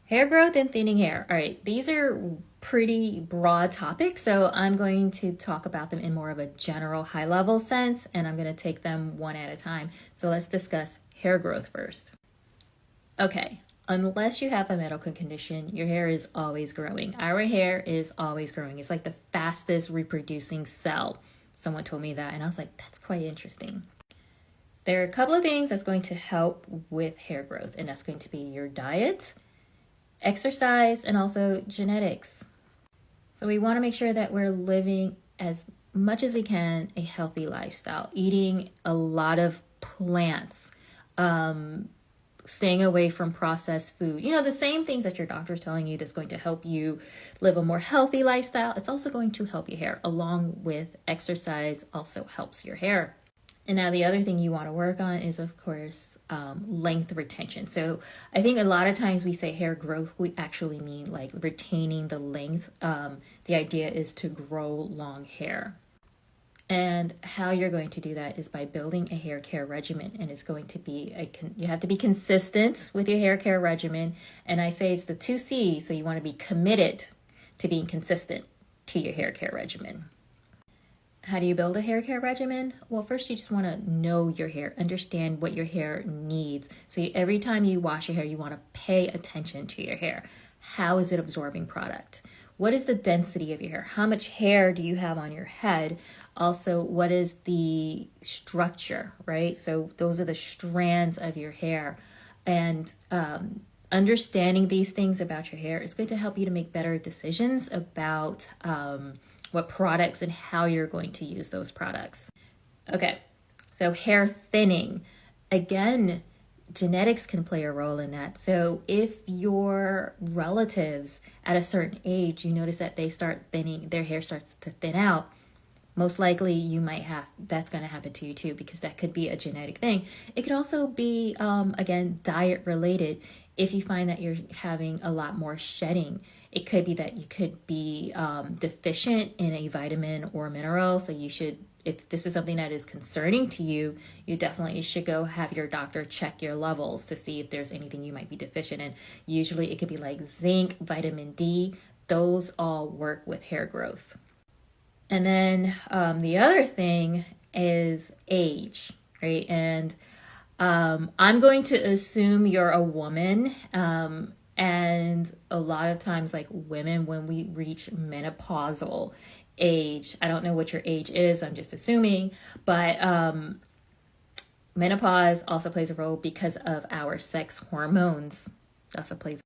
Hair growth and thinning hair. All right, these are pretty broad topics, so I'm going to talk about them in more of a general high level sense, and I'm going to take them one at a time. So let's discuss hair growth first. Okay, unless you have a medical condition, your hair is always growing. Our hair is always growing. It's like the fastest reproducing cell. Someone told me that, and I was like, that's quite interesting. There are a couple of things that's going to help with hair growth, and that's going to be your diet, exercise, and also genetics. So we want to make sure that we're living as much as we can a healthy lifestyle, eating a lot of plants, staying away from processed food. You know, the same things that your doctor's telling you that's going to help you live a more healthy lifestyle. It's also going to help your hair, along with exercise also helps your hair. And now the other thing you want to work on is, of course, length retention. So I think a lot of times we say hair growth, we actually mean like retaining the length. The idea is to grow long hair. And how you're going to do that is by building a hair care regimen. And it's going to be, you have to be consistent with your hair care regimen. And I say it's the 2C's. So you want to be committed to being consistent to your hair care regimen. How do you build a hair care regimen? Well, first you just want to know your hair, understand what your hair needs. So every time you wash your hair, you want to pay attention to your hair. How is it absorbing product? What is the density of your hair? How much hair do you have on your head? Also, what is the structure, right? So those are the strands of your hair. And understanding these things about your hair is going to help you to make better decisions about what products and how you're going to use those products. Okay, so hair thinning. Again, genetics can play a role in that. So if your relatives at a certain age, you notice that they start thinning, their hair starts to thin out, most likely you might have, that's going to happen to you too, because that could be a genetic thing. It could also be, again, diet related. If you find that you're having a lot more shedding, it could be that you could be deficient in a vitamin or mineral. So you should, if this is something that is concerning to you, you definitely should go have your doctor check your levels to see if there's anything you might be deficient in. Usually it could be like zinc, vitamin D. Those all work with hair growth. And then the other thing is age, right? And I'm going to assume you're a woman. And a lot of times, like women, when we reach menopausal age, I don't know what your age is, I'm just assuming, but menopause also plays a role because of our sex hormones. Also plays